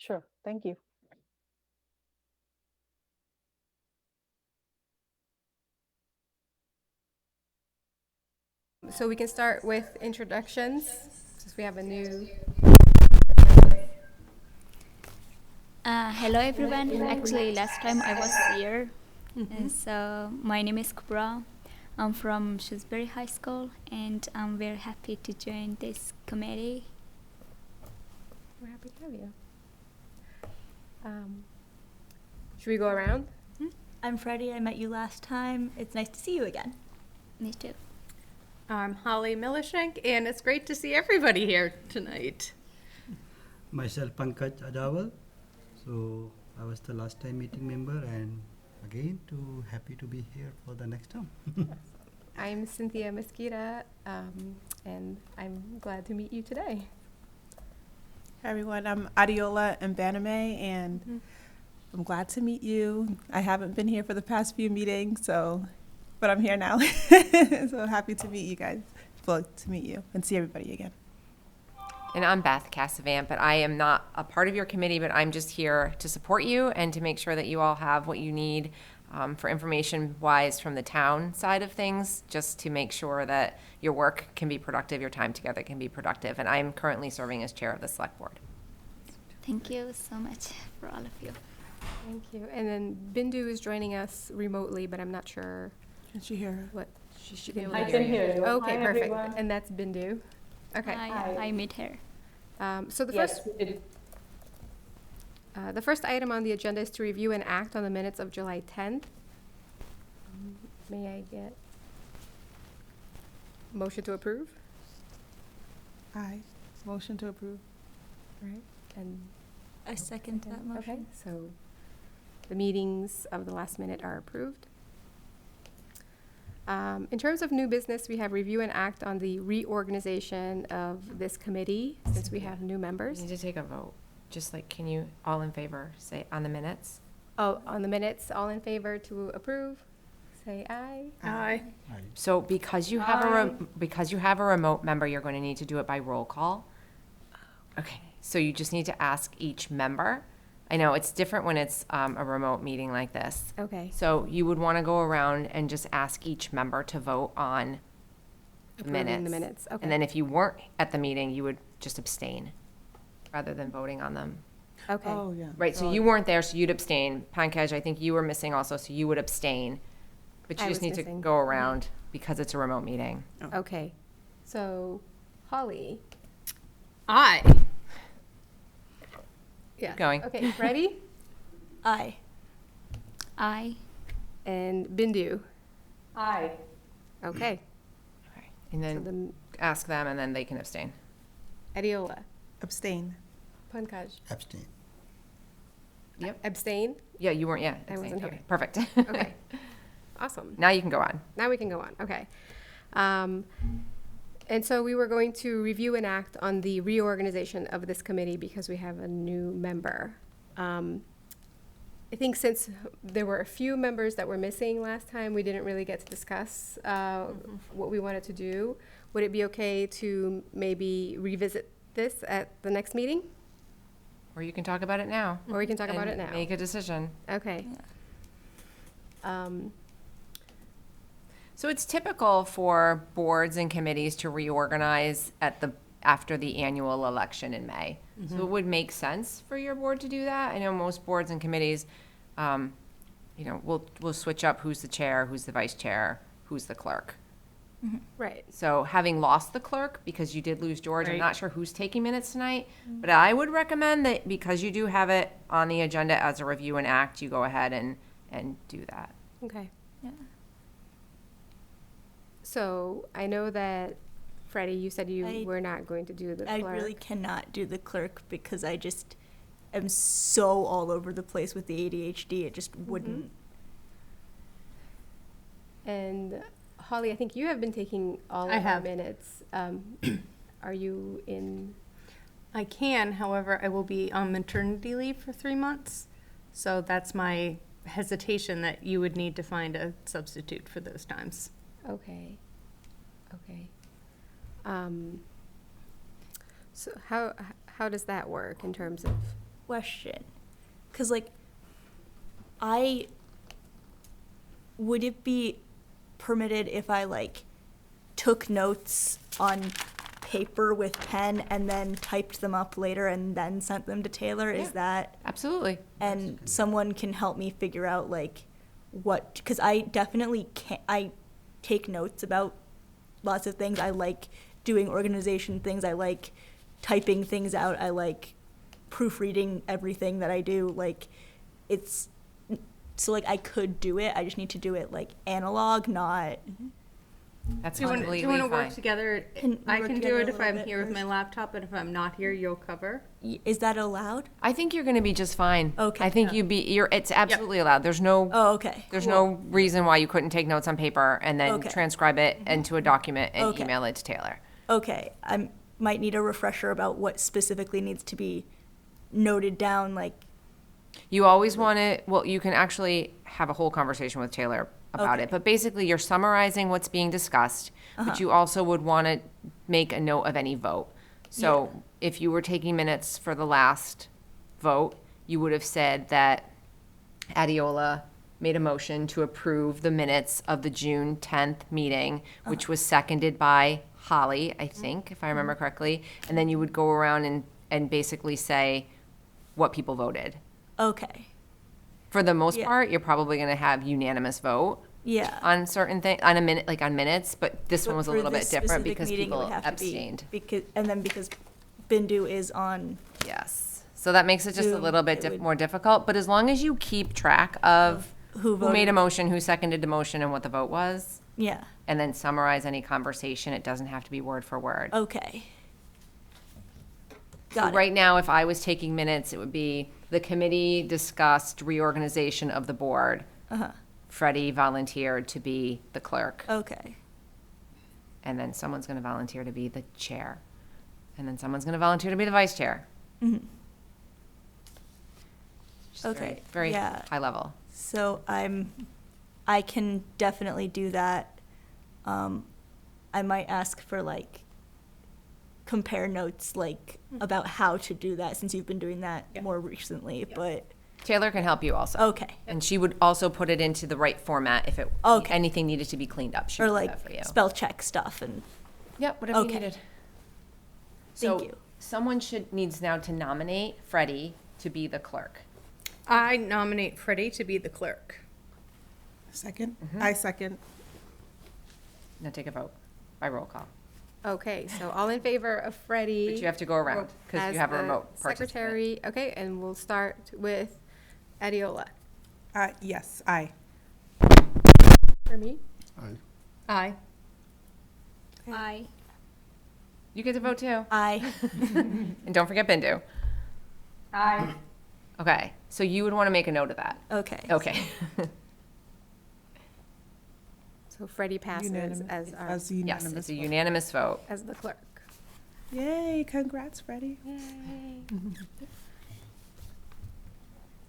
Sure, thank you. So we can start with introductions, since we have a new. Hello everyone. Actually, last time I was here. So my name is Kubra. I'm from Shrewsbury High School, and I'm very happy to join this committee. We're happy to have you. Should we go around? I'm Freddie. I met you last time. It's nice to see you again. Me too. I'm Holly Milishek, and it's great to see everybody here tonight. Myself Pankaj Adawal. So I was the last time meeting member, and again happy to be here for the next term. I'm Cynthia Mesquita, and I'm glad to meet you today. Hi everyone, I'm Adiola Mbaname, and I'm glad to meet you. I haven't been here for the past few meetings, but I'm here now. So happy to meet you guys, well, to meet you and see everybody again. And I'm Beth Cassavant, but I am not a part of your committee, but I'm just here to support you and to make sure that you all have what you need for information-wise from the town side of things, just to make sure that your work can be productive, your time together can be productive. And I'm currently serving as chair of the select board. Thank you so much for all of you. Thank you. And then Bindu is joining us remotely, but I'm not sure Can she hear? what She should be able to I hear can hear you. Okay, Hi, perfect. everyone. And that's Bindu. Okay. I meet her. So the first item on the agenda is to review and act on the minutes of July 10th. May I get motion to approve? Aye. Motion to approve. Right. And I second that okay, motion. so the meetings of the last minute are approved. In terms of new business, we have review and act on the reorganization of this committee, since we have new We members. need to take a vote. Just like, can you, all in favor, say on the minutes? Oh, on the minutes, all in favor to approve, say aye. Aye. So because you have a remote member, you're going to need to do it by roll call. Okay, so you just need to ask each member. I know it's different when it's a remote meeting like this. Okay. So you would want to go around and just ask each member to vote on the Approving minutes. the minutes, okay. And then if you weren't at the meeting, you would just abstain rather than voting on them. Okay. Oh, yeah. Right, so you weren't there, so you'd abstain. Pankaj, I think you were missing also, so you would abstain. But you I just was need to missing. go around because it's a remote meeting. Okay. So, Holly. Aye. Yeah. going. Okay, ready? Aye. I. And Bindu. Aye. Okay. Okay. And So then the ask them and then they can abstain. Adiola. Abstain. Pankaj. Abstain. Yep. Abstain? Yeah, you weren't, yeah. I abstain. wasn't Okay, here. perfect. Okay. Awesome. Now you can go on. Now we can go on. Okay. And so we were going to review and act on the reorganization of this committee because we have a new member. I think since there were a few members that were missing last time, we didn't really get to discuss what we wanted to do. Would it be okay to maybe revisit this at the next meeting? Or you can talk about it now. Or we can talk about it and now? Make a decision. Okay. So it's typical for boards and committees to reorganize after the annual election in May. So it would make sense for your board to do that. I know most boards and committees, will switch up who's the chair, who's the vice chair, who's the clerk. Right. So having lost the clerk, because you did lose George, I'm Right. not sure who's taking minutes tonight, but I would recommend that because you do have it on the agenda as a review and act, you go ahead and do that. Okay. Yeah. So I know that, Freddie, you said you were not going to do the I clerk. really cannot do the clerk because I just am so all over the place with the ADHD. It just wouldn't. And Holly, I think you have been taking all I of our have. minutes. Are you in? I can, however, I will be on maternity leave for 3 months. So that's my hesitation that you would need to find a substitute for those times. Okay. Okay. So how does that work in terms of question. Because, like, would it be permitted if I, like, took notes on paper with pen and then typed them up later and then sent them to Taylor? Yeah. Is that, Absolutely. and someone can help me figure out, like, what, because I definitely can't, I take notes about lots of things. I like doing organization things. I like typing things out. I like proofreading everything that I do. Like, it's, so, like, I could do it. I just need to do it, like, analog, not, That's Do you completely want to fine. work together? Can we I work can do together it a if little I'm bit here with my first? laptop, and if I'm not here, you'll cover. is that allowed? I think you're going to be just fine. Okay. I think it's absolutely allowed. There's no, Oh, okay. there's cool. no reason why you couldn't take notes on paper and then Okay. transcribe it into a document and Okay. email it to Taylor. Okay, I might need a refresher about what specifically needs to be noted down, like, You always want to, well, you can actually have a whole conversation with Taylor about Okay. it, but basically you're summarizing what's being discussed, but you also would want to make a note of any vote. So if you were taking minutes for the last vote, you would have said that Adiola made a motion to approve the minutes of the June 10th meeting, which was seconded by Holly, I think, if I remember correctly. And then you would go around and basically say what people voted. okay, For the most Yeah. part, you're probably going to have unanimous vote yeah. on certain things, on a minute, like on minutes, but this one But was a for little bit this different specific because meeting, it would people have to be- abstained. Because Bindu is on, Yes. So that makes it just a Zoom, little bit it would- more difficult, but as long as you keep track of who who made a voted. motion, who seconded the motion, and what the vote was, Yeah, and then summarize any conversation, it doesn't have to be word for word. okay. So Got it. right now, if I was taking minutes, it would be, the committee discussed reorganization of the board. Uh-huh, Freddie volunteered to be the clerk, okay, and then someone's gonna volunteer to be the chair. And then someone's gonna volunteer to be the vice chair. mhm. Just very- Okay, Very yeah. high level. So I can definitely do that. I might ask for, like, compare notes, like, about how to do that, since you've been doing that Yeah. more recently, but, Taylor can help you also. okay. And she would also put it into the right format if Okay. anything needed to be cleaned up. She Or, would do like, that for you. spell check stuff and, Yep, whatever you Okay. needed. Thank So you. someone needs now to nominate Freddie to be the clerk. I nominate Freddie to be the clerk. Second? I second. Now take a vote by roll call. Okay, so all in favor of Freddie. But you have to go around because as you have a the remote participant. Secretary, okay, and we'll start with Adiola. Yes, aye. For me? Aye. I. You get to vote too. I, And don't forget Bindu. Aye. Okay, so you would want to make a note of that. okay. Okay. So Freddie passes Unanimous. as our, As Yes, unanimous. it's a vote. unanimous vote. as the clerk. Yay, congrats, Freddie.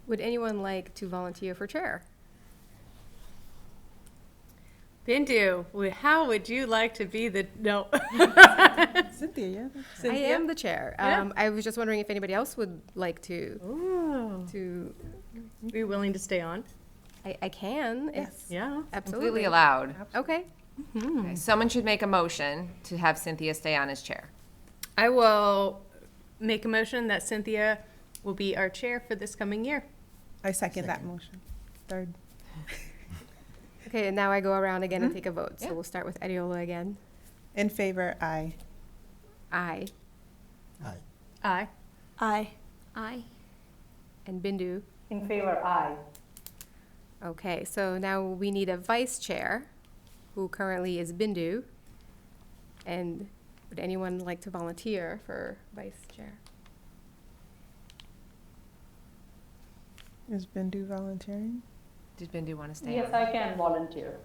Would anyone like to volunteer for chair? Bindu, how would you like to be the, no. Cynthia, yeah. I am the chair. Yeah. I was just wondering if anybody else would like to, Ooh. Are you willing to stay on? I can. Yes. It's Yeah. absolutely Completely allowed. Okay. Okay, someone should make a motion to have Cynthia stay on as chair. I will make a motion that Cynthia will be our chair for this coming year. I second that motion. Third. Okay, and now I go around again and take a vote. So Yeah. we'll start with Adiola again. In favor, aye. Aye. Aye. Aye. I, I. And Bindu. In favor, aye. Okay, so now we need a vice chair, who currently is Bindu. And would anyone like to volunteer for vice chair? Is Bindu volunteering? Did Bindu want to stay Yes, on? I can volunteer.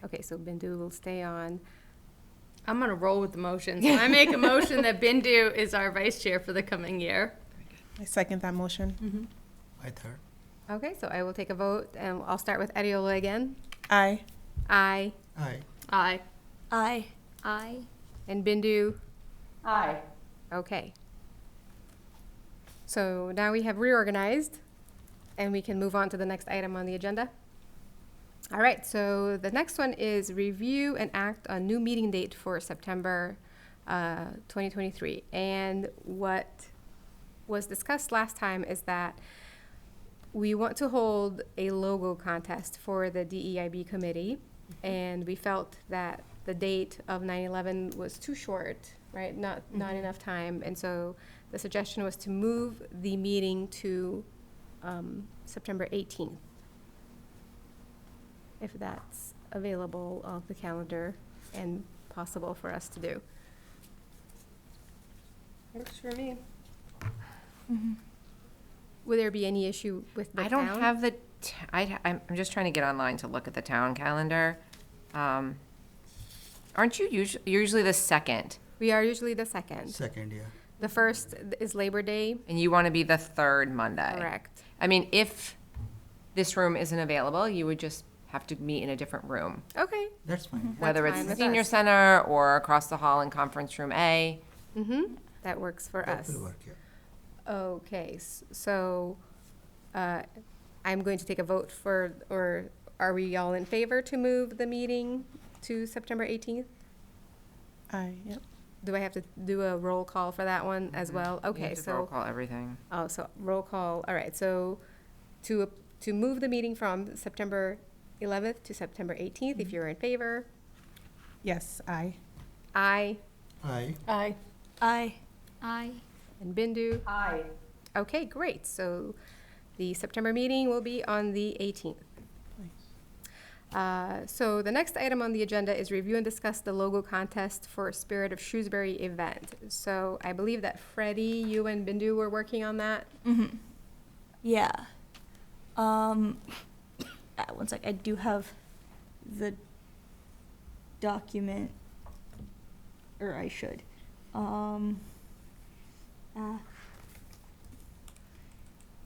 Okay, so Bindu will stay on. I'm gonna roll with the motion. So I make a motion that Bindu is our vice chair for the coming year. I second that motion. I third. Okay, so I will take a vote, and I'll start with Adiola again. Aye. Aye. Aye. Aye. I, And Bindu. Aye. Okay. So now we have reorganized, and we can move on to the next item on the agenda. All right, so the next one is review and act on new meeting date for September 2023. And what was discussed last time is that we want to hold a logo contest for the DEIB committee, and we felt that the date of 9/11 was too short, right? Not enough time, and so the suggestion was to move the meeting to September 18th, if that's available of the calendar and possible for us to do. Works for me. Would there be any issue with the I town? don't have the, I'm just trying to get online to look at the town calendar. Aren't you usually the second? We are usually the second. Second, yeah. The first is Labor Day, And you want to be the third Monday? correct? I mean, if this room isn't available, you would just have to meet in a different room, Okay. That's fine. whether That's it's fine the with senior us. center or across the hall in conference room A. Mm-hmm. That works for That us. will work, yeah. Okay, so I'm going to take a vote for, or are we all in favor to move the meeting to September 18th? Yep. Do I have to do a roll call for that one as well? You Okay, have to roll so, call everything. oh, so roll call, all right, so to move the meeting from September 11th to September 18th, if you're in favor, Yes, aye. aye, Aye. Aye. I and Bindu. Aye. Okay, great, so the September meeting will be on the 18th. So the next item on the agenda is review and discuss the logo contest for Spirit of Shrewsbury event. So I believe that Freddie, you and Bindu were working on that. Yeah. One sec. I do have the document, or I should.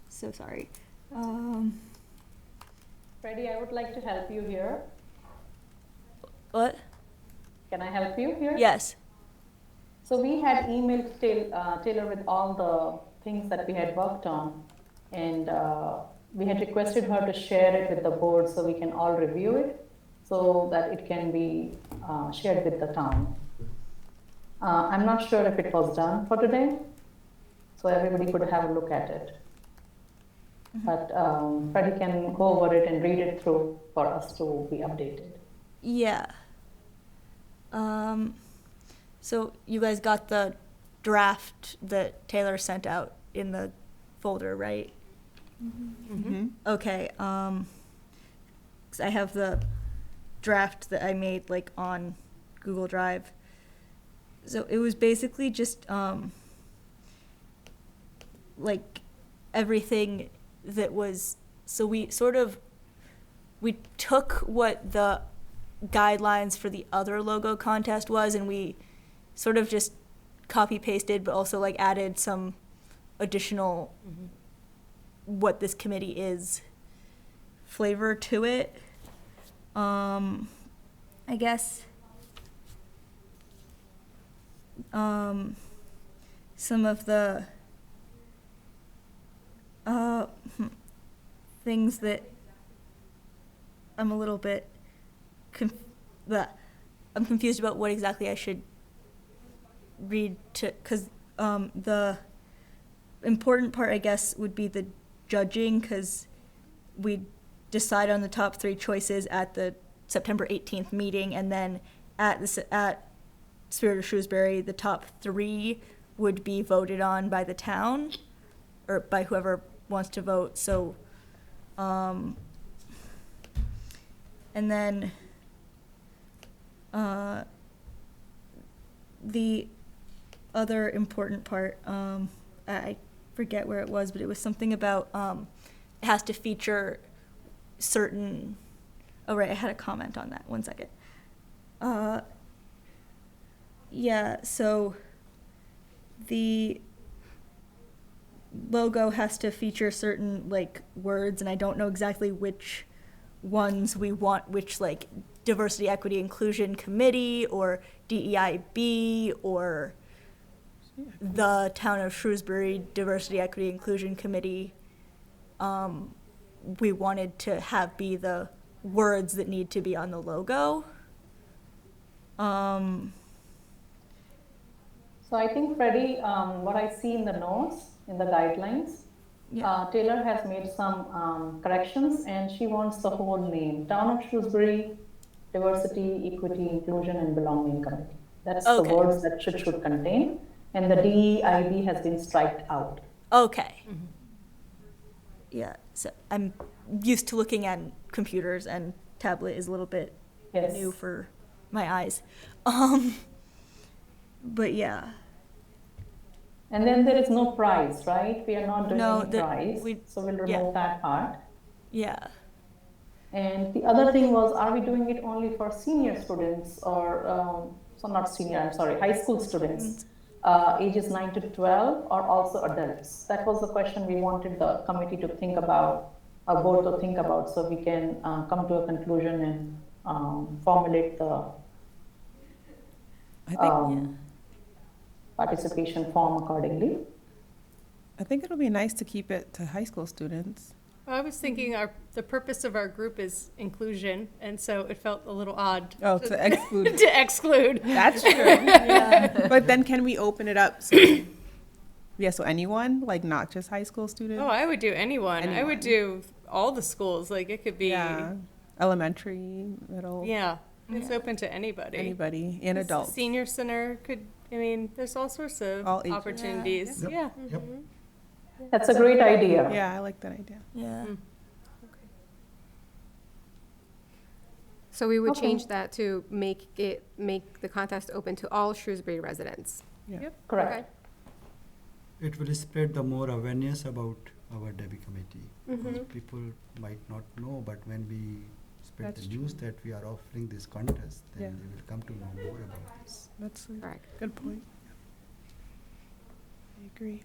So sorry. Freddie, I would like to help you here. What? Can I help you here? Yes. So we had emailed Taylor with all the things that we had worked on, and we had requested her to share it with the board so we can all review it, so that it can be shared with the town. I'm not sure if it was done for today, so everybody could have a look at it. But Freddie can go over it and read it through for us to be updated. Yeah. So you guys got the draft that Taylor sent out in the folder, right? Mm-hmm. Okay. 'Cause I have the draft that I made like on Google Drive. So it was basically just like everything that was, so we took what the guidelines for the other logo contest was, and we sort of just copy pasted, but also like added some additional what this committee is flavor to it. I guess some of the things that I'm a little bit I'm confused about what exactly I should read to, because the important part, I guess, would be the judging, because we decide on the top 3 choices at the September 18th meeting, and then at Spirit of Shrewsbury, the top 3 would be voted on by the town, or by whoever wants to vote. So, and then the other important part, I forget where it was, but it was something about it has to feature certain. Oh right, I had a comment on that. 1 second. Yeah, so the logo has to feature certain like words, and I don't know exactly which ones we want, which like diversity, equity, inclusion committee or DEIB or the Town of Shrewsbury Diversity, Equity, Inclusion Committee, we wanted to have be the words that need to be on the logo. So I think, Freddie, what I see in the notes, in the guidelines, Taylor has made some corrections, and she wants the whole name, Town of Shrewsbury Diversity, Equity, Inclusion, and Belonging Committee. That's the Okay. words that should contain, and the DEIB has been striked out. Okay. Yeah, so I'm used to looking at computers, and tablet is a little bit Yes. new for my eyes. But yeah. And then there is no prize, right? We are not doing No, any prize, so we'll remove that part. Yeah. And the other thing was, are we doing it only for senior students or, so not senior, I'm sorry, high school students, ages 9 to 12, or also adults? That was the question we wanted the committee to think about, our board to think about, so we can come to a conclusion and formulate the I think participation form accordingly. I think it'll be nice to keep it to high school students. I was thinking the purpose of our group is inclusion, and so it felt a little odd. Oh, to exclude. To exclude. That's true. But then can we open it up? So, yeah, so anyone, like not just high school students? Oh, I would do anyone. I Anyone. would do all the schools. Like it could be. Yeah. Elementary, middle, Yeah, it's open to anybody. anybody, and The adults. Senior center could. I mean, there's all sorts of All ages. opportunities. Yep. Yeah. Yep. That's a great idea. Yeah, I like that idea. Yeah. So we would Okay. change that to make the contest open to all Shrewsbury residents. Correct. It will spread the more awareness about our DEIB committee. Because people might not know, but when we spread That's the news that we are offering this contest, then Yeah. they will come to know more about this. That's a Correct. good point. I agree.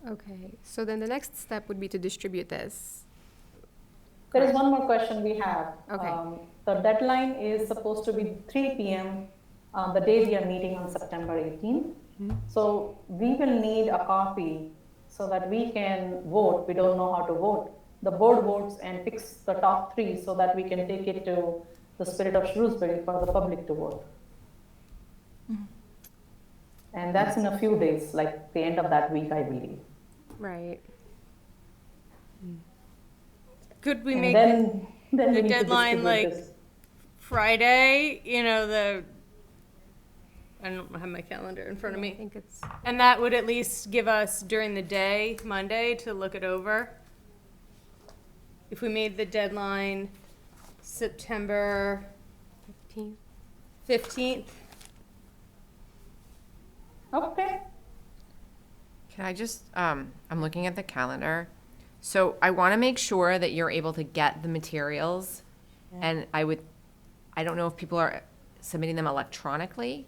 Okay, so then the next step would be to distribute this. There is one more question we have. Okay. The deadline is supposed to be 3 p.m. The day we are meeting on September 18th. So we will need a copy so that we can vote. We don't know how to vote. The board votes and picks the top 3 so that we can take it to the Spirit of Shrewsbury for the public to vote. And that's in a few days, like the end of that week, I believe. Right. Could we And make then we the need to deadline, distribute like, this. Friday? I don't have my calendar in front of I me. think it's, And that would at least give us during the day, Monday, to look it over. If we made the deadline September 15th. Okay. Can I just, I'm looking at the calendar. So I want to make sure that you're able to get the materials. And I don't know if people are submitting them electronically.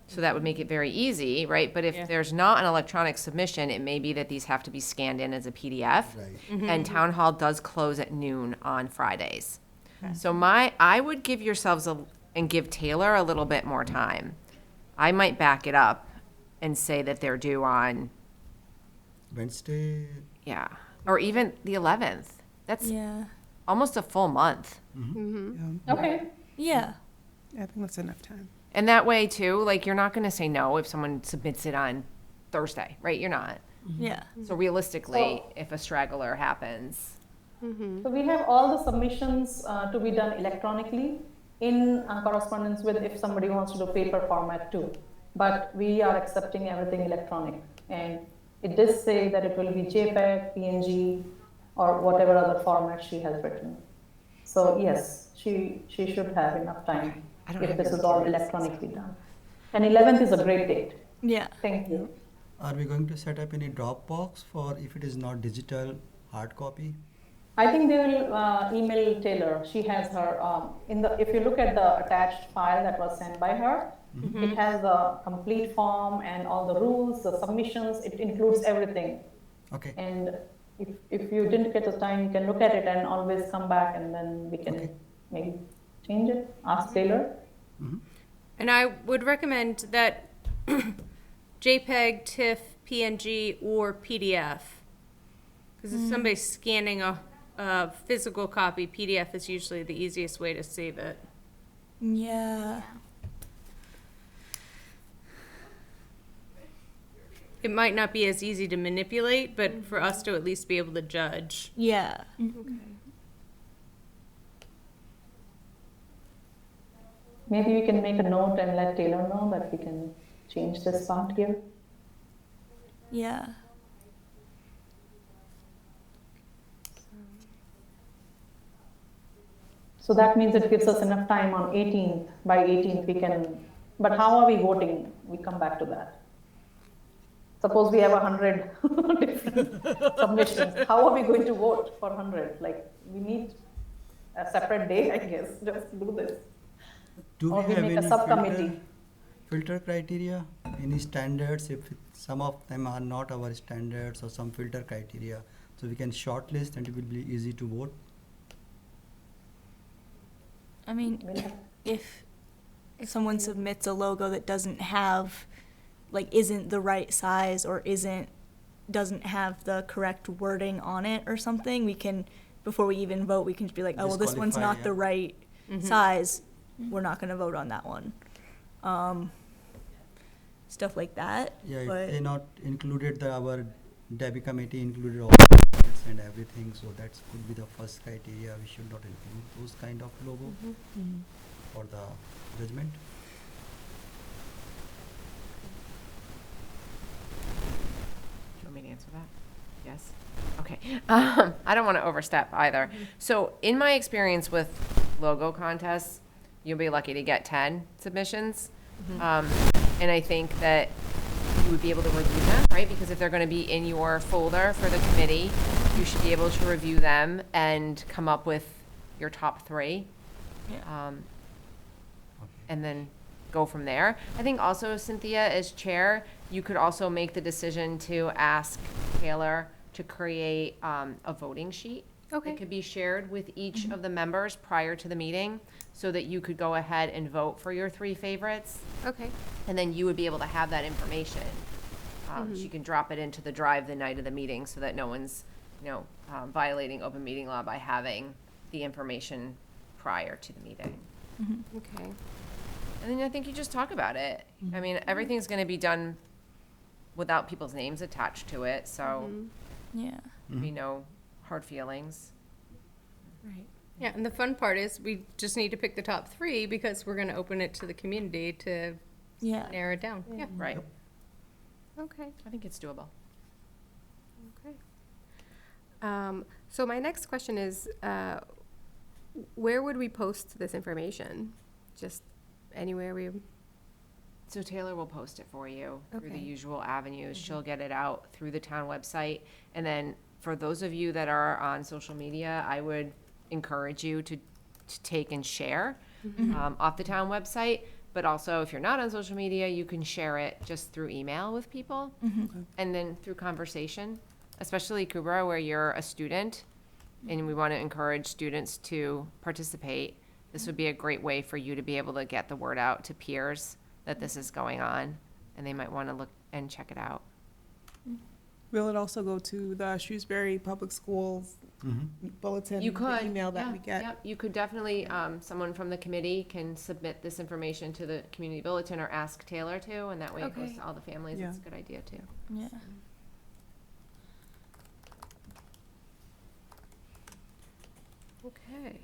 So that would make it very easy, right? But if Yeah. there's not an electronic submission, it may be that these have to be scanned in as a PDF. Right. And town hall does close at noon on Fridays. So I would give yourselves and give Taylor a little bit more time. I might back it up and say that they're due on, Wednesday. yeah, or even the 11th. That's Yeah. almost a full month. Yeah. Okay. Yeah. I think that's enough time. And that way too, like you're not going to say no if someone submits it on Thursday, right? You're not. Yeah. So realistically, if a straggler happens, So we have all the submissions to be done electronically in correspondence with if somebody wants to do paper format too. But we are accepting everything electronic. And it does say that it will be JPEG, PNG, or whatever other format she has written. So yes, she should have enough time I don't if have this your is all electronically done. And 11th is a great date. Yeah. Thank you. Are we going to set up any Dropbox for if it is not digital, hard copy? I think they will email Taylor. She has her if you look at the attached file that was sent by her, it has the complete form and all the rules, the submissions. It includes everything. Okay. And if you didn't get the time, you can look at it and always come back, and then we can Okay. maybe change it. Ask Taylor. And I would recommend that JPEG, TIFF, PNG, or PDF. Because if somebody's scanning a physical copy, PDF is usually the easiest way to save it. Yeah. It might not be as easy to manipulate, but for us to at least be able to judge. Yeah. Maybe we can make a note and let Taylor know that we can change this part here. Yeah. So that means it gives us enough time on 18th. By 18th we can, but how are we voting? We come back to that. Suppose we have 100 different submissions. How are we going to vote for 100? Like, we need a separate day, I guess, just to do this. Do Or we we have make a any subcommittee. filter criteria? Any standards? If some of them are not our standards or some filter criteria, so we can shortlist and it will be easy to vote. I mean, We'll have- if someone submits a logo that doesn't have, like, isn't the right size or doesn't have the correct wording on it or something, we can, before we even vote, we can just be like, oh, well, this one's Disqualify, not yeah. the right size. We're not going to vote on that one. Stuff like that. Yeah, but if they not included our DEIB committee included all the budgets and everything, so that could be the first criteria. We should not include those kind of logo for the judgment. Do you want me to answer that? Yes? Okay. I don't want to overstep either. So in my experience with logo contests, you'll be lucky to get 10 submissions. And I think that you would be able to review them, right? Because if they're going to be in your folder for the committee, you should be able to review them and come up with your top 3. Yeah. And then go from there. I think also, Cynthia, as chair, you could also make the decision to ask Taylor to create a voting sheet. Okay. That could be shared with each of the members prior to the meeting, so that you could go ahead and vote for your 3 favorites. Okay. And then you would be able to have that information. She can drop it into the drive the night of the meeting, so that no one's, violating open meeting law by having the information prior to the meeting. Okay. And then I think you just talk about it. I mean, everything's gonna be done without people's names attached to it, so Yeah. there'll be no hard feelings. Right. Yeah, and the fun part is we just need to pick the top 3 because we're going to open it to the community to Yeah. narrow it down. Yeah. Right. Okay. I think it's doable. Okay. So my next question is, where would we post this information? Just anywhere we? So Taylor will post it for you through the Okay. usual avenues. She'll get it out through the town website. And then for those of you that are on social media, I would encourage you to take and share off the town website. But also, if you're not on social media, you can share it just through email with people. And then through conversation, especially Kubra, where you're a student and we want to encourage students to participate. This would be a great way for you to be able to get the word out to peers that this is going on, and they might want to look and check it out. Will it also go to the Shrewsbury Public Schools bulletin? You the could. email that we get? Yep, you could definitely, someone from the committee can submit this information to the community bulletin or ask Taylor to, and that way it goes Okay. to all the families. Yeah. It's a good idea too. Yeah. Okay.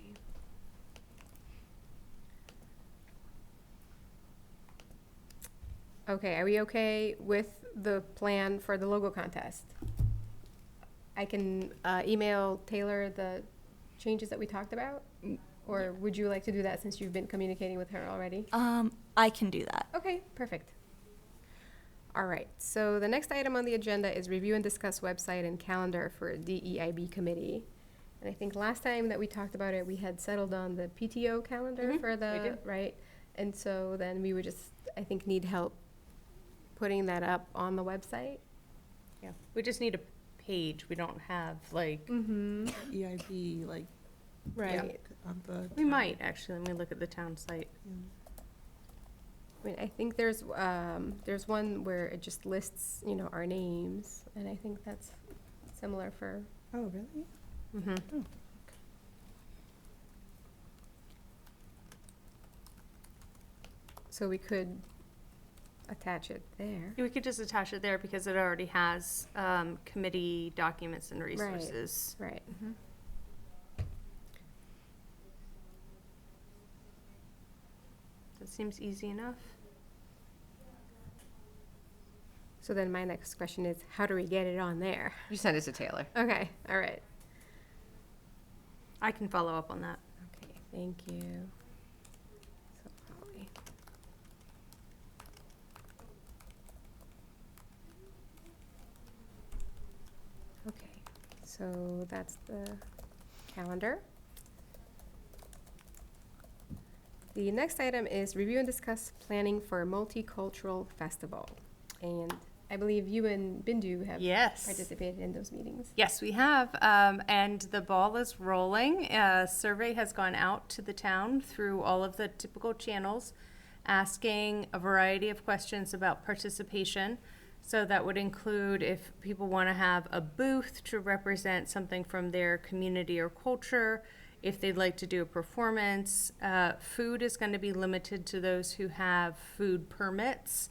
Okay, are we okay with the plan for the logo contest? I can email Taylor the changes that we talked about? Or would you like to do that since you've been communicating with her already? I can do that. Okay, perfect. All right, so the next item on the agenda is review and discuss website and calendar for DEIB committee. And I think last time that we talked about it, we had settled on the PTO calendar for the, did. right? And so then we would just, I think, need help putting that up on the website. Yeah. We just need a page. We don't have like, Mm-hmm. EIB, like, Right. on the. we might actually, let me look at the town site. I mean, I think there's one where it just lists, you know, our names, and I think that's similar for, Oh, really? Mm-hmm. so we could attach it there. We could just attach it there because it already has committee documents and resources. Right. That seems easy enough. So then my next question is, how do we get it on there? You send it to Taylor. Okay, all right. I can follow up on that. Okay, thank you. So probably. Okay, so that's the calendar. The next item is review and discuss planning for a multicultural festival. And I believe you and Bindu have Yes. participated in those meetings. Yes, we have, and the ball is rolling. A survey has gone out to the town through all of the typical channels, asking a variety of questions about participation. So that would include if people want to have a booth to represent something from their community or culture, if they'd like to do a performance. Food is going to be limited to those who have food permits.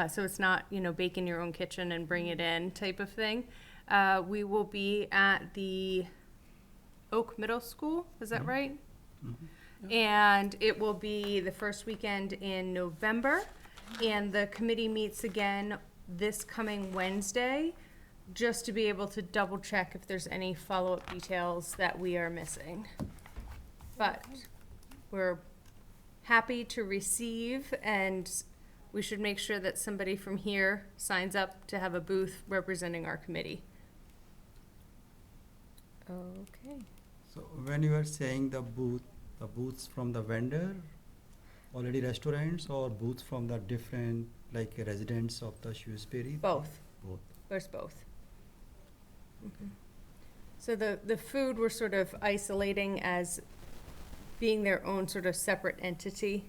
So it's not, you know, bake in your own kitchen and bring it in type of thing. We will be at the Oak Middle School, is that right? And it will be the first weekend in November. And the committee meets again this coming Wednesday, just to be able to double check if there's any follow-up details that we are missing. But we're happy to receive, and we should make sure that somebody from here signs up to have a booth representing our committee. Okay. So when you are saying the booths from the vendor, already restaurants, or booths from the different, like residents of the Shrewsbury? Both. Both. There's both. So the food we're sort of isolating as being their own sort of separate entity.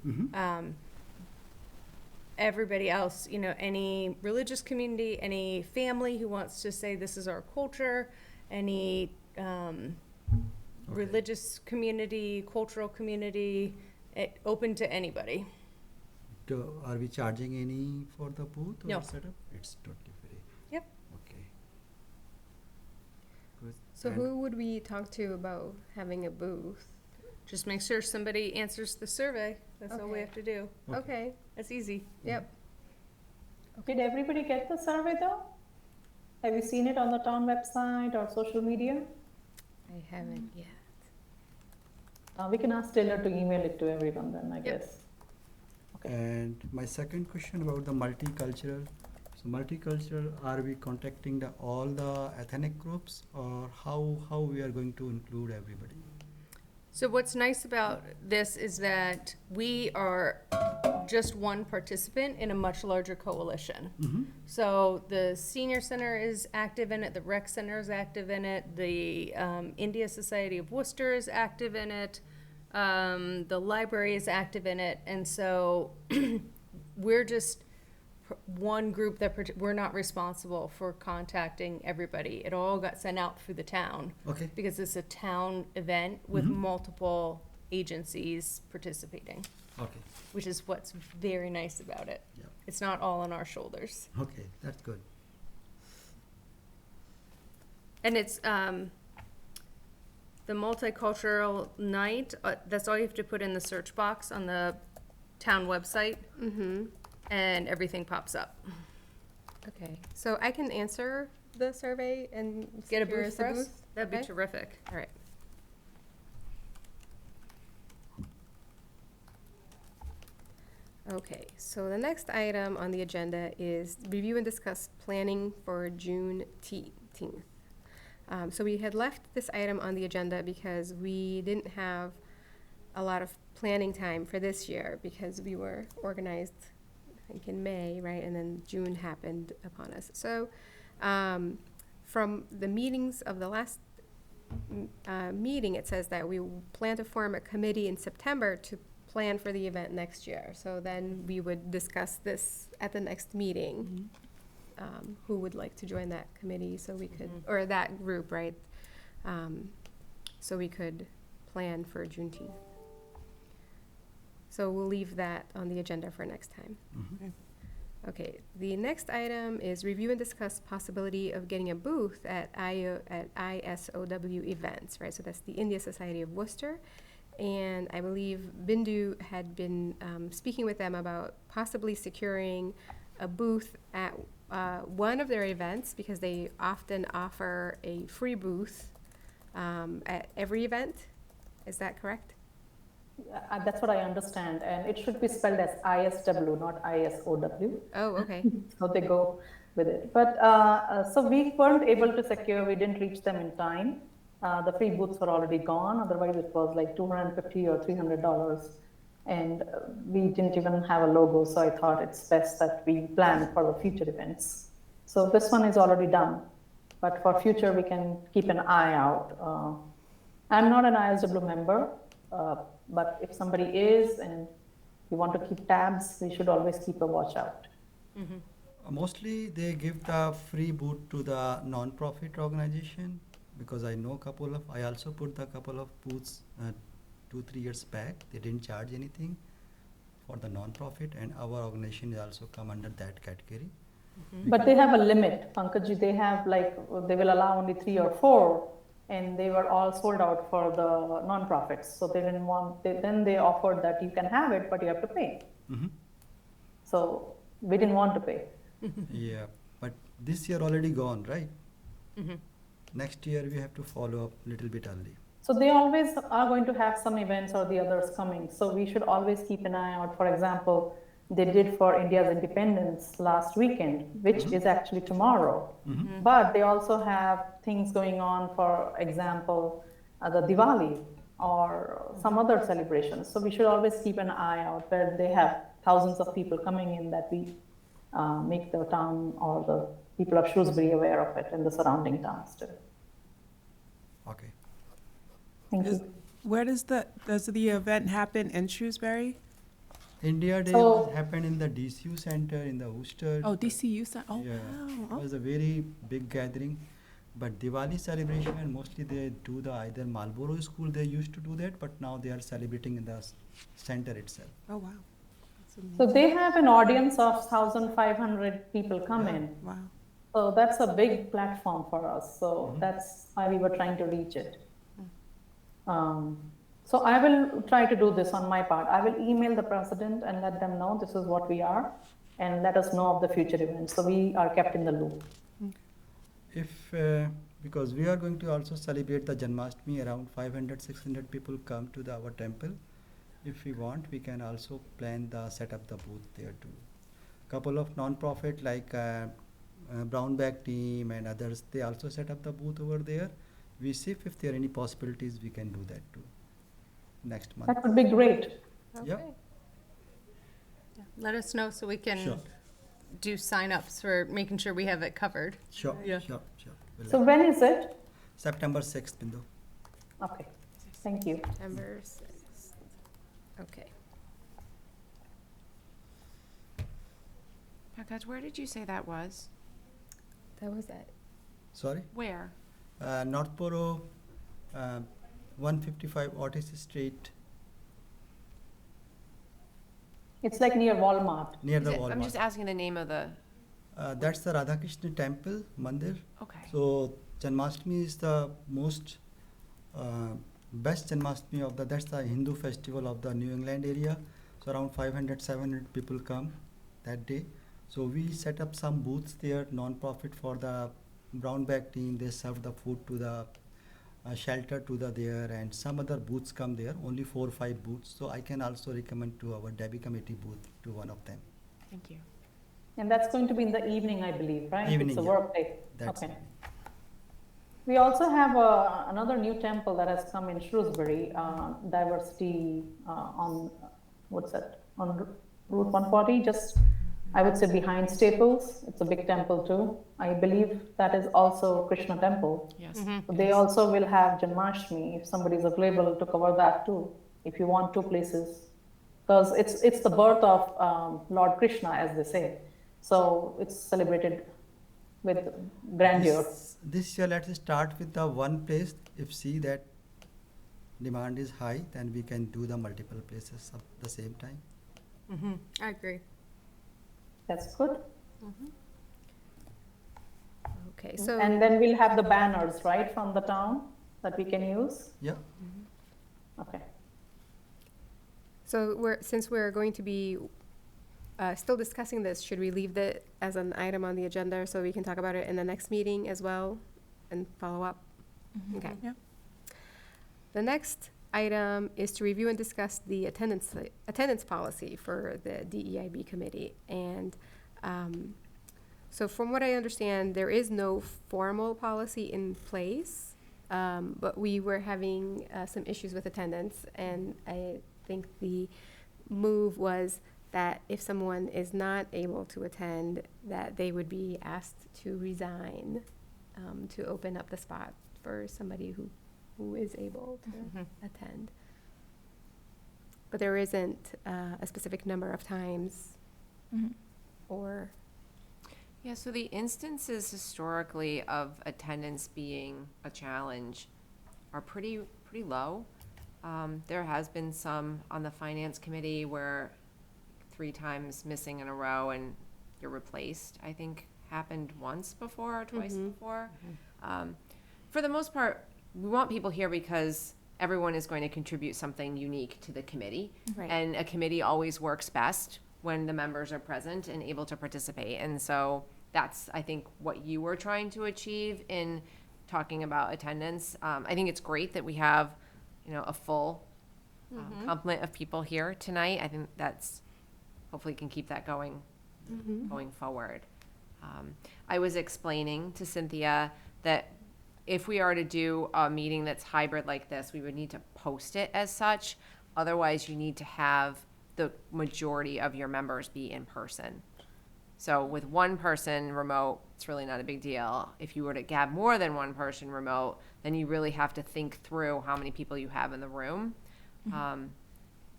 Everybody else, you know, any religious community, any family who wants to say this is our culture, any religious community, cultural community, open to anybody. Are we charging any for the booth or No. setup? It's totally free. Yep. Okay. Good. So And- who would we talk to about having a booth? Just make sure somebody answers the survey. That's all we Okay. have to do. Okay. Okay, That's easy. yep. Did everybody get the survey though? Have you seen it on the town website or social media? I haven't yet. We can ask Taylor to email it to everyone then, I Yep. guess. And my second question about the multicultural. So multicultural, are we contacting all the ethnic groups, or how we are going to include everybody? So what's nice about this is that we are just one participant in a much larger coalition. So the senior center is active in it, the rec center is active in it, the India Society of Worcester is active in it, the library is active in it, and so we're just one group that we're not responsible for contacting everybody. It all got sent out through the town. Okay. Because it's a town event with multiple agencies participating, Okay. which is what's very nice about it. Yeah. It's not all on our shoulders. Okay, that's good. And it's the multicultural night, that's all you have to put in the search box on the town website, and everything pops up. Okay, so I can answer the survey and Get a secure booth us for us? That'd be Okay. terrific. All right. Okay, so the next item on the agenda is review and discuss planning for Juneteenth. So we had left this item on the agenda because we didn't have a lot of planning time for this year because we were organized, I think, in May, right? And then June happened upon us. So from the meetings of the last meeting, it says that we plan to form a committee in September to plan for the event next year. So then we would discuss this at the next meeting. Who would like to join that committee so we could, or that group, right? So we could plan for Juneteenth. So we'll leave that on the agenda for next time. Okay, the next item is review and discuss possibility of getting a booth at ISOW events, right? So that's the India Society of Worcester. And I believe Bindu had been speaking with them about possibly securing a booth at one of their events, because they often offer a free booth at every event. Is that correct? That's what I understand, and it should be spelled as ISW, not ISOW. Oh, okay. So they go with it. But so we weren't able to secure, we didn't reach them in time. The free booths were already gone, otherwise it was like $250 or $300. And we didn't even have a logo, so I thought it's best that we plan for the future events. So this one is already done, but for future we can keep an eye out. I'm not an ISW member, but if somebody is and you want to keep tabs, we should always keep a watch out. Mostly they give the free boot to the non-profit organization, because I know I also put a couple of booths 2-3 years back. They didn't charge anything for the non-profit, and our organization is also come under that category. But they have a limit, Pankaj. They have they will allow only 3 or 4, and they were all sold out for the non-profits. So they didn't want, then they offered that you can have it, but you have to pay. So we didn't want to pay. Yeah, but this year already gone, right? Next year we have to follow up a little bit early. So they always are going to have some events or the others coming. So we should always keep an eye out. For example, they did for India's independence last weekend, which is actually tomorrow. But they also have things going on, for example, the Diwali or some other celebrations. So we should always keep an eye out where they have thousands of people coming in, that we make the town or the people of Shrewsbury aware of it and the surrounding towns too. Okay. Thank you. Where does the event happen in Shrewsbury? India Day So- happened in the DCU Center in the Worcester. Oh, DCU Center. Oh, Yeah, wow. it was a very big gathering. But Diwali celebration, mostly they do either Marlborough School, they used to do that, but now they are celebrating in the center itself. Oh, wow. That's amazing. So they have an audience of 1,500 people come in. Wow. So that's a big platform for us. So that's why we were trying to reach it. So I will try to do this on my part. I will email the president and let them know this is what we are, and let us know of the future events. So we are kept in the loop. If, because we are going to also celebrate the Janmashtami, around 500-600 people come to our temple. If we want, we can also plan set up the booth there too. Couple of non-profit like Brown Bag Team and others, they also set up the booth over there. We see if there are any possibilities, we can do that too next month. That would be great. Yeah. Okay. Yeah, let us know so we can Sure. do sign-ups for making sure we have it covered. Sure, Yeah. sure. We'll So let- when is it? September 6th, Bindu. Okay, thank you. September 6th. Okay. Pankaj, where did you say that was? That was it. Sorry? Where? Northborough, 155 Otis Street, It's like near Walmart. near Is the it- I'm just Walmart. asking the name of the, That's the Radhakrishna Temple, Mandir. okay. So Janmashtami is the most best Janmashtami that's the Hindu festival of the New England area. So around 500-700 people come that day. So we set up some booths there, non-profit for the Brown Bag Team. They serve the food to the shelter to the there, and some other booths come there, only 4 or 5 booths. So I can also recommend to our DEIB committee booth to one of them. Thank you. And that's going to be in the evening, I believe, right? Evening, It's a yeah. work day. That's Okay. We also have another new temple that has come in Shrewsbury, diversity on, what's that, on Route 140, just, I would say behind Staples. It's a big temple too. I believe that is also Krishna temple. Yes. So they also will have Janmashtami, if somebody is available to cover that too. If you want 2 places, because it's the birth of Lord Krishna, as they say. So it's celebrated with grandeur. This year, let's start with the one place. If see that demand is high, then we can do the multiple places at the same time. I agree. That's good. Okay, so. And then we'll have the banners, right, from the town that we can use? Yeah. Okay. So since we're going to be still discussing this, should we leave that as an item on the agenda so we can talk about it in the next meeting as well and follow up? Okay. Yeah. The next item is to review and discuss the attendance policy for the DEIB committee. And so from what I understand, there is no formal policy in place, but we were having some issues with attendance, and I think the move was that if someone is not able to attend, that they would be asked to resign to open up the spot for somebody who is able to attend. But there isn't a specific number of times or. Yeah, so the instances historically of attendance being a challenge are pretty low. There has been some on the finance committee where 3 times missing in a row and you're replaced, I think happened once before or twice before. For the most part, we want people here because everyone is going to contribute something unique to the committee. Right. And a committee always works best when the members are present and able to participate. And so that's, I think, what you were trying to achieve in talking about attendance. I think it's great that we have, a full complement of people here tonight. I think that's, hopefully can keep that going forward. I was explaining to Cynthia that if we are to do a meeting that's hybrid like this, we would need to post it as such. Otherwise, you need to have the majority of your members be in person. So with one person remote, it's really not a big deal. If you were to have more than one person remote, then you really have to think through how many people you have in the room,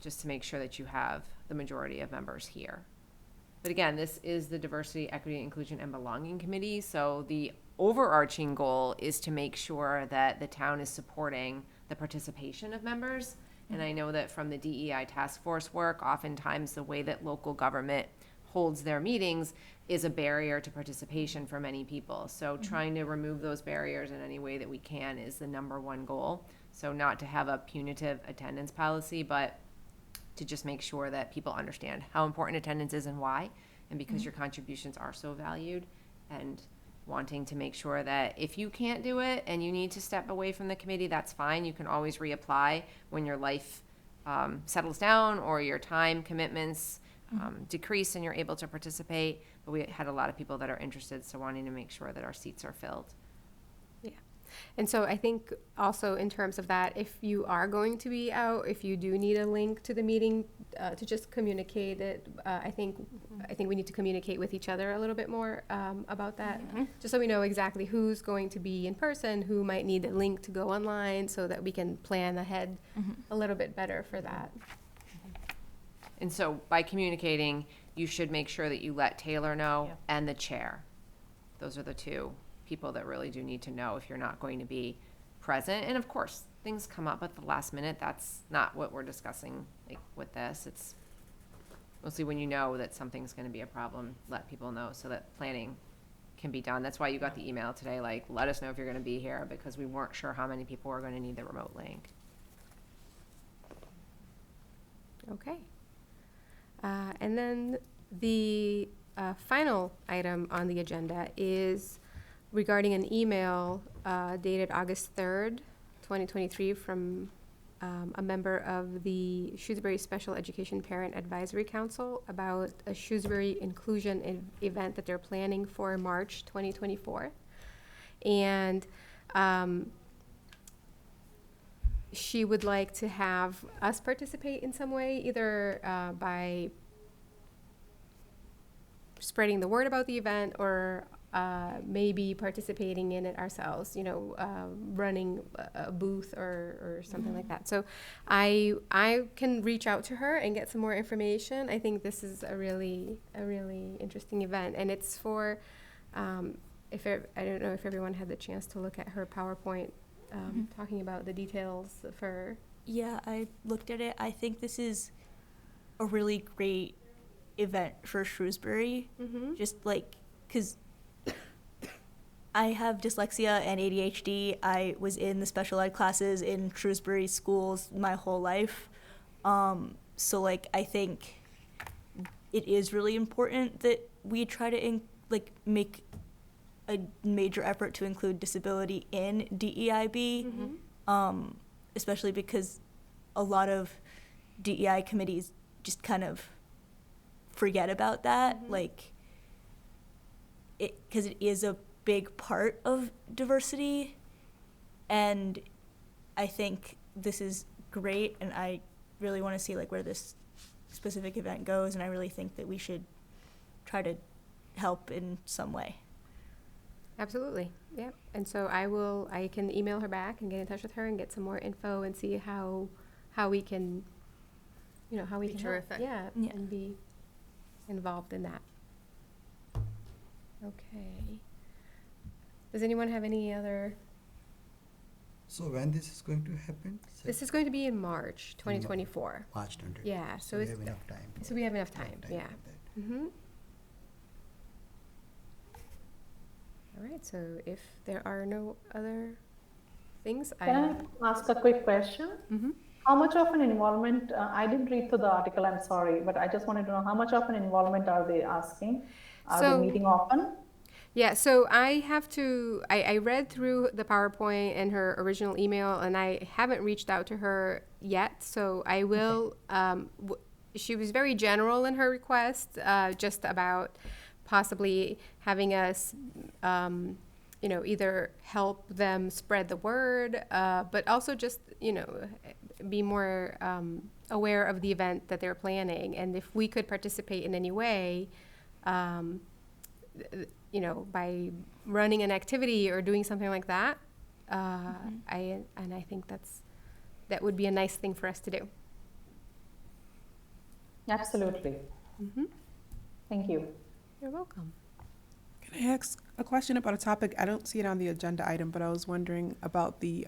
just to make sure that you have the majority of members here. But again, this is the Diversity, Equity, Inclusion, and Belonging Committee, so the overarching goal is to make sure that the town is supporting the participation of members. And I know that from the DEI task force work, oftentimes the way that local government holds their meetings is a barrier to participation for many people. So trying to remove those barriers in any way that we can is the number one goal. So not to have a punitive attendance policy, but to just make sure that people understand how important attendance is and why, and because your contributions are so valued, and wanting to make sure that if you can't do it and you need to step away from the committee, that's fine. You can always reapply when your life settles down or your time commitments decrease and you're able to participate. But we had a lot of people that are interested, so wanting to make sure that our seats are filled. And so I think also in terms of that, if you are going to be out, if you do need a link to the meeting, to just communicate it, I think we need to communicate with each other a little bit more about that, just so we know exactly who's going to be in person, who might need a link to go online, so that we can plan ahead a little bit better for that. And so by communicating, you should make sure that you let Taylor know and the chair. Those are the two people that really do need to know if you're not going to be present. And of course, things come up at the last minute. That's not what we're discussing with this. It's mostly when you know that something's going to be a problem, let people know so that planning can be done. That's why you got the email today, let us know if you're going to be here, because we weren't sure how many people were going to need the remote link. Okay. And then the final item on the agenda is regarding an email dated August 3rd, 2023 from a member of the Shrewsbury Special Education Parent Advisory Council about a Shrewsbury inclusion event that they're planning for March 2024. And she would like to have us participate in some way, either by spreading the word about the event or maybe participating in it ourselves, you know, running a booth or something like that. So I can reach out to her and get some more information. I think this is a really interesting event, and it's for, I don't know if everyone had the chance to look at her PowerPoint talking about the details for. Yeah, I looked at it. I think this is a really great event for Shrewsbury. Just like, because I have dyslexia and ADHD. I was in the special ed classes in Shrewsbury schools my whole life. So like, I think it is really important that we try to make a major effort to include disability in DEIB. Especially because a lot of DEI committees just kind of forget about that, like because it is a big part of diversity, and I think this is great, and I really want to see like where this specific event goes, and I really think that we should try to help in some way. Absolutely, yeah. And so I can email her back and get in touch with her and get some more info and see how we can, you know, how we Be can help. terrific. Yeah, Yeah. and be involved in that. Okay. Does anyone have any other? So when this is going to happen? This is going to be in March 2024. March 20. Yeah, so we it's, have enough time. so we have enough time, yeah. for that. Mm-hmm. All right, so if there are no other things, Can I ask a quick question? Mhm. How much of an involvement, I didn't read through the article, I'm sorry, but I just wanted to know how much of an involvement are they asking? Are So- they meeting often? Yeah, so I read through the PowerPoint and her original email, and I haven't reached out to her yet, so I will. She was very general in her request, just about possibly having us, you know, either help them spread the word, but also just, you know, be more aware of the event that they're planning. And if we could participate in any way, you know, by running an activity or doing something like that, I think that would be a nice thing for us to do. Absolutely. Mm-hmm. Thank you. You're welcome. Can I ask a question about a topic? I don't see it on the agenda item, but I was wondering about the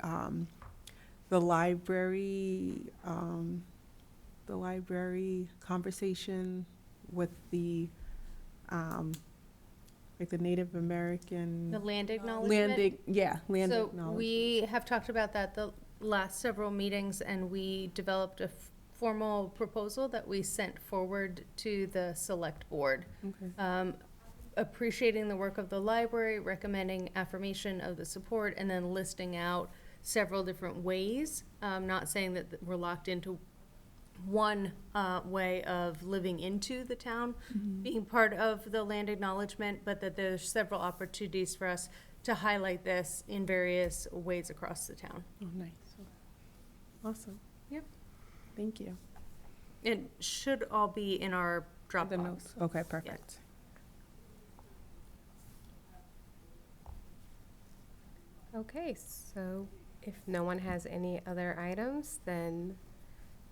library conversation with the like the Native American The land acknowledgement. land So acknowledgement. we have talked about that the last several meetings, and we developed a formal proposal that we sent forward to the select board. Okay. Appreciating the work of the library, recommending affirmation of the support, and then listing out several different ways. Not saying that we're locked into one way of living into the town, being part of the land acknowledgement, but that there's several opportunities for us to highlight this in various ways across the town. Oh, nice. Awesome. Yep. Thank you. It should all be in our The Dropbox. notes. Okay, perfect. Okay, so if no one has any other items, then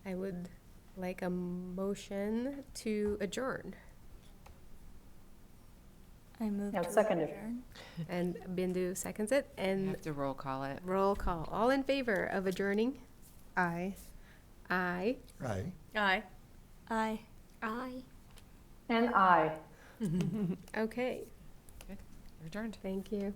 I would like a motion to adjourn. I move Yeah, to second it. adjourn. And Bindu seconds it, I and have to roll call it. roll call. All in favor of adjourning? Aye. Aye. Right. Aye. Aye. Aye. And I. Okay, We're adjourned. thank you.